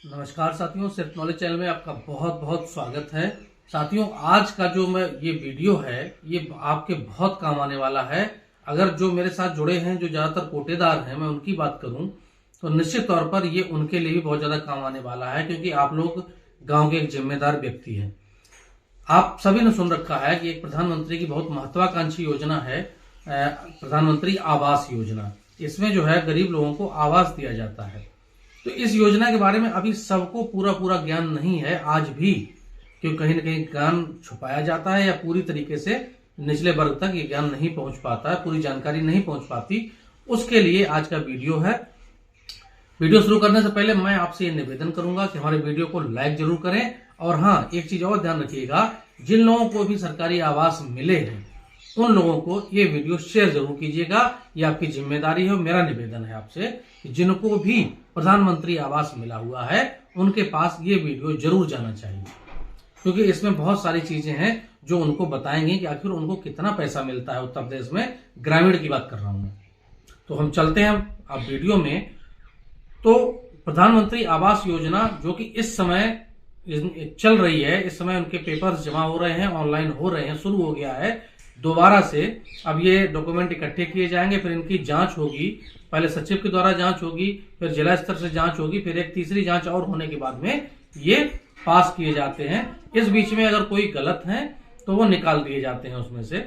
नमस्कार साथियों, सिर्फ नॉलेज चैनल में आपका बहुत बहुत स्वागत है। साथियों, आज का जो मैं ये वीडियो है ये आपके बहुत काम आने वाला है। अगर जो मेरे साथ जुड़े हैं, जो ज़्यादातर कोटेदार हैं, मैं उनकी बात करूं तो निश्चित तौर पर ये उनके लिए भी बहुत ज़्यादा काम आने वाला है, क्योंकि आप लोग गांव के एक जिम्मेदार व्यक्ति हैं। आप सभी ने सुन रखा है कि एक प्रधानमंत्री की बहुत महत्वाकांक्षी योजना है, प्रधानमंत्री आवास योजना। इसमें जो है गरीब लोगों को आवास दिया जाता है। तो इस योजना के बारे में अभी सबको पूरा पूरा ज्ञान नहीं है आज भी, क्योंकि कहीं ना कहीं ज्ञान छुपाया जाता है या पूरी तरीके से निचले वर्ग तक ये ज्ञान नहीं पहुंच पाता है, पूरी जानकारी नहीं पहुंच पाती। उसके लिए आज का वीडियो है। वीडियो शुरू करने से पहले मैं आपसे ये निवेदन करूंगा कि हमारे वीडियो को लाइक जरूर करें। और हाँ, एक चीज और ध्यान रखिएगा, जिन लोगों को भी सरकारी आवास मिले हैं उन लोगों को ये वीडियो शेयर जरूर कीजिएगा। ये आपकी जिम्मेदारी है। मेरा निवेदन है आपसे कि जिनको भी प्रधानमंत्री आवास मिला हुआ है उनके पास ये वीडियो जरूर जाना चाहिए, क्योंकि इसमें बहुत सारी चीजें हैं जो उनको बताएंगे कि आखिर उनको कितना पैसा मिलता है उत्तर प्रदेश में। ग्रामीण की बात कर रहा हूं मैं। तो हम चलते हैं अब वीडियो में। तो प्रधानमंत्री आवास योजना जो कि इस समय चल रही है, इस समय उनके पेपर्स जमा हो रहे हैं, ऑनलाइन हो रहे हैं, शुरू हो गया है दोबारा से। अब ये डॉक्यूमेंट इकट्ठे किए जाएंगे, फिर इनकी जांच होगी। पहले सचिव के द्वारा जांच होगी, फिर जिला स्तर से जांच होगी, फिर एक तीसरी जांच और होने के बाद में ये पास किए जाते हैं। इस बीच में अगर कोई गलत है तो वो निकाल दिए जाते हैं, उसमें से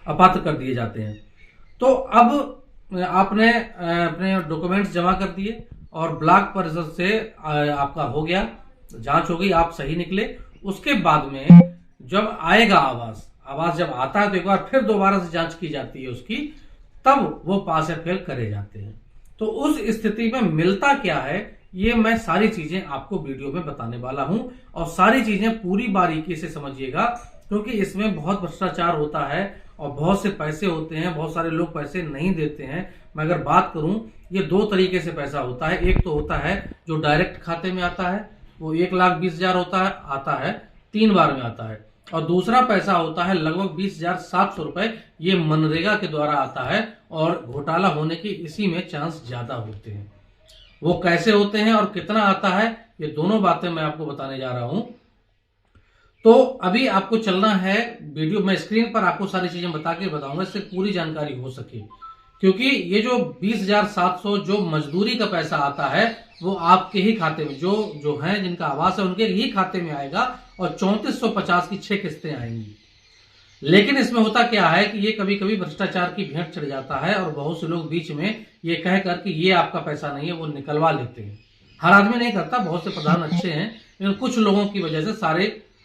अपात्र कर दिए जाते हैं। तो अब आपने अपने डॉक्यूमेंट्स जमा कर दिए और ब्लॉक परिषद से आपका हो गया, जांच हो गई, आप सही निकले। उसके बाद में जब आएगा आवास जब आता है तो एक बार फिर दोबारा से जांच की जाती है उसकी, तब वो पास या फेल करे जाते हैं। तो उस स्थिति में मिलता क्या है ये मैं सारी चीजें आपको वीडियो में बताने वाला हूं, और सारी चीजें पूरी बारीकी से समझिएगा, क्योंकि इसमें बहुत भ्रष्टाचार होता है और बहुत से पैसे होते हैं, बहुत सारे लोग पैसे नहीं देते हैं। मैं अगर बात करूं, ये दो तरीके से पैसा होता है। एक तो होता है जो डायरेक्ट खाते में आता है, वो 1,20,000 आता है 3 बार में आता है। और दूसरा पैसा होता है लगभग 20,700 रुपए, ये मनरेगा के द्वारा आता है, और घोटाला होने की इसी में चांस ज्यादा होते हैं। वो कैसे होते हैं और कितना आता है, ये दोनों बातें मैं आपको बताने जा रहा हूं। तो अभी आपको चलना है वीडियो, मैं स्क्रीन पर आपको सारी चीजें बता के बताऊंगा, इससे पूरी जानकारी हो सके। क्योंकि ये जो 20,700 जो मजदूरी का पैसा आता है वो आपके ही खाते में, जो हैं जिनका आवास है उनके ही खाते में आएगा, और 3450 की 6 किस्तें आएंगी। लेकिन इसमें होता क्या है कि ये कभी कभी भ्रष्टाचार की भेंट चढ़ जाता है, और बहुत से लोग बीच में ये कह कर कि ये आपका पैसा नहीं है वो निकलवा लेते हैं। हर आदमी नहीं करता, बहुत से प्रधान अच्छे हैं, लेकिन कुछ लोगों की वजह से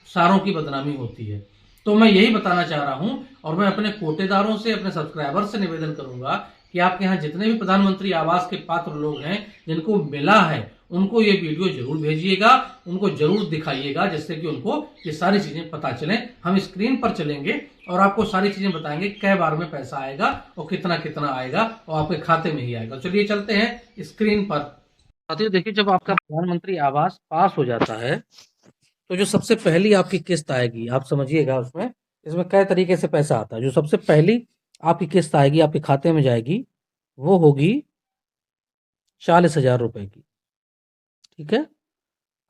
सारों की बदनामी होती है। तो मैं यही बताना चाह रहा हूं, और मैं अपने कोटेदारों से, अपने सब्सक्राइबर से निवेदन करूंगा कि आपके यहाँ जितने भी प्रधानमंत्री आवास के पात्र लोग हैं जिनको मिला है, उनको ये वीडियो जरूर भेजिएगा, उनको जरूर दिखाइएगा, जिससे कि उनको ये सारी चीजें पता चलें। हम स्क्रीन पर चलेंगे और आपको सारी चीजें बताएंगे, कै बार में पैसा आएगा और कितना कितना आएगा, और आपके खाते में ही आएगा। चलिए चलते हैं स्क्रीन पर। साथियों देखिए, जब आपका प्रधानमंत्री आवास पास हो जाता है तो जो सबसे पहली आपकी किस्त आएगी, आप समझिएगा, इसमें कई तरीके से पैसा आता है। जो सबसे पहली आपकी किस्त आएगी, आपके खाते में जाएगी, वो होगी 40,000 रुपए की। ठीक है,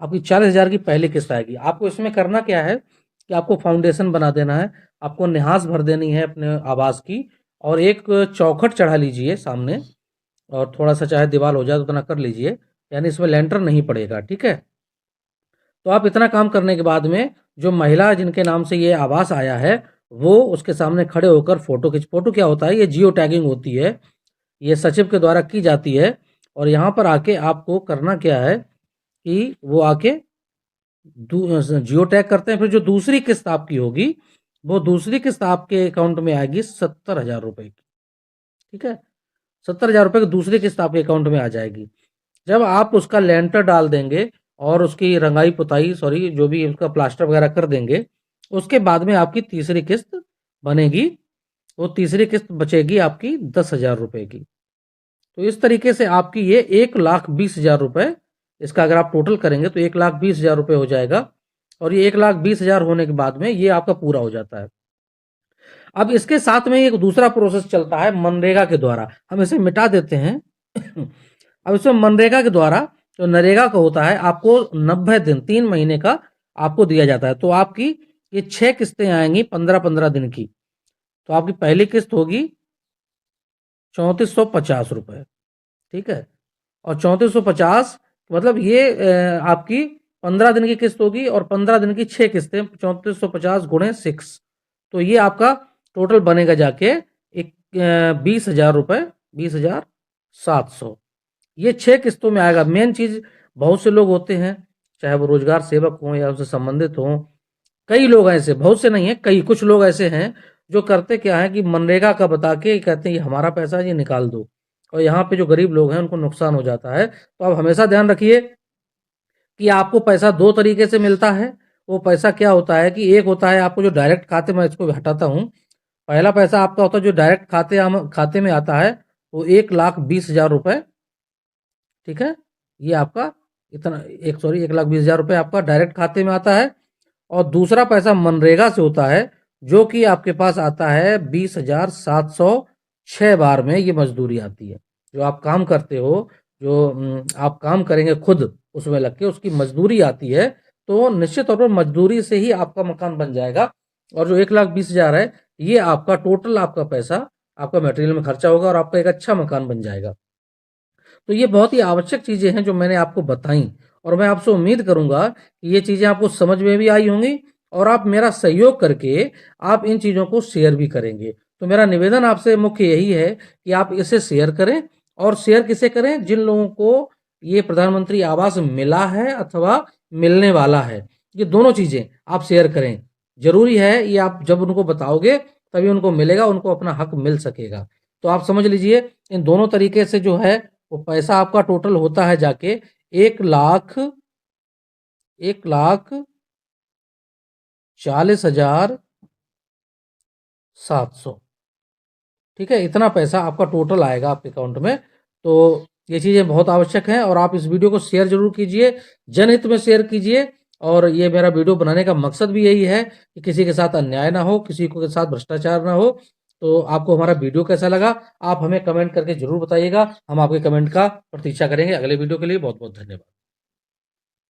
आपकी 40,000 की पहली किस्त आएगी। आपको इसमें करना क्या है कि आपको फाउंडेशन बना देना है, आपको निहास भर देनी है अपने आवास की, और एक चौखट चढ़ा लीजिए सामने, और थोड़ा सा चाहे दीवार हो जाए तो उतना कर लीजिए, यानी इसमें लेंटर नहीं पड़ेगा। ठीक है, तो आप इतना काम करने के बाद में जो महिला जिनके नाम से ये आवास आया है वो उसके सामने खड़े होकर फोटो क्या होता है, ये जियो टैगिंग होती है, ये सचिव के द्वारा की जाती है। और यहाँ पर आके आपको करना क्या है कि वो आके जियो टैग करते हैं। फिर जो दूसरी किस्त आपकी होगी, वो दूसरी किस्त आपके अकाउंट में आएगी 70,000 रुपए की। ठीक है, 70,000 रुपए की दूसरी किस्त आपके अकाउंट में आ जाएगी। जब आप उसका लेंटर डाल देंगे और उसकी रंगाई पुताई जो भी उसका प्लास्टर वगैरह कर देंगे, उसके बाद में आपकी तीसरी किस्त बनेगी। वो तीसरी किस्त बचेगी आपकी 10,000 रुपए की। तो इस तरीके से आपकी ये 1,20,000 रुपए, इसका अगर आप टोटल करेंगे तो 1,20,000 रुपए हो जाएगा। और ये 1,20,000 होने के बाद में ये आपका पूरा हो जाता है। अब इसके साथ में एक दूसरा प्रोसेस चलता है मनरेगा के द्वारा, हम इसे मिटा देते हैं। अब इसमें मनरेगा के द्वारा जो नरेगा का होता है आपको 90 दिन 3 महीने का आपको दिया जाता है। तो आपकी ये 6 किस्तें आएंगी 15-15 दिन की। तो आपकी पहली किस्त होगी 3450 रुपये, ठीक है। और 3450 मतलब ये आपकी 15 दिन की किस्त होगी और 15 दिन की 6 किस्तें 3450 गुणे 6, तो ये आपका टोटल बनेगा जाके एक 20,000 रुपये, 20,700। ये 6 किस्तों में आएगा। मेन चीज, बहुत से लोग होते हैं चाहे वो रोजगार सेवक हों या उससे संबंधित हों, कई लोग ऐसे, बहुत से नहीं है, कई कुछ लोग ऐसे हैं जो करते क्या है कि मनरेगा का बता के कहते हैं ये हमारा पैसा है, ये निकाल दो, और यहाँ पे जो गरीब लोग हैं उनको नुकसान हो जाता है। तो आप हमेशा ध्यान रखिए कि आपको पैसा दो तरीके से मिलता है। वो पैसा क्या होता है कि एक होता है आपको जो डायरेक्ट खाते में, इसको हटाता हूँ, पहला पैसा आपका होता है जो डायरेक्ट खाते में आता है, वो 1,20,000 रुपये, ठीक है। ये आपका इतना 1,20,000 रुपये आपका डायरेक्ट खाते में आता है। और दूसरा पैसा मनरेगा से होता है जो कि आपके पास आता है 20,706 बार में ये मजदूरी आती है। जो आप काम करते हो, जो आप काम करेंगे खुद उसमें लग के, उसकी मजदूरी आती है। तो निश्चित तौर पर मजदूरी से ही आपका मकान बन जाएगा। और जो 1,20,000 है ये आपका टोटल आपका पैसा आपका मटेरियल में खर्चा होगा और आपका एक अच्छा मकान बन जाएगा। तो ये बहुत ही आवश्यक चीजें हैं जो मैंने आपको बताई, और मैं आपसे उम्मीद करूंगा कि ये चीजें आपको समझ में भी आई होंगी और आप मेरा सहयोग करके आप इन चीजों को शेयर भी करेंगे। तो मेरा निवेदन आपसे मुख्य यही है कि आप इसे शेयर करें। और शेयर किसे करें? जिन लोगों को ये प्रधानमंत्री आवास मिला है अथवा मिलने वाला है, ये दोनों चीजें आप शेयर करें। जरूरी है ये, आप जब उनको बताओगे तभी उनको मिलेगा, उनको अपना हक मिल सकेगा। तो आप समझ लीजिए इन दोनों तरीके से जो है वो पैसा आपका टोटल होता है जाके 1,40,700, ठीक है। इतना पैसा आपका टोटल आएगा आपके अकाउंट में। तो ये चीज़ें बहुत आवश्यक हैं और आप इस वीडियो को शेयर जरूर कीजिए, जनहित में शेयर कीजिए। और ये मेरा वीडियो बनाने का मकसद भी यही है कि किसी के साथ अन्याय ना हो, किसी के साथ भ्रष्टाचार ना हो। तो आपको हमारा वीडियो कैसा लगा आप हमें कमेंट करके जरूर बताइएगा। हम आपके कमेंट का प्रतीक्षा करेंगे। अगले वीडियो के लिए बहुत बहुत धन्यवाद।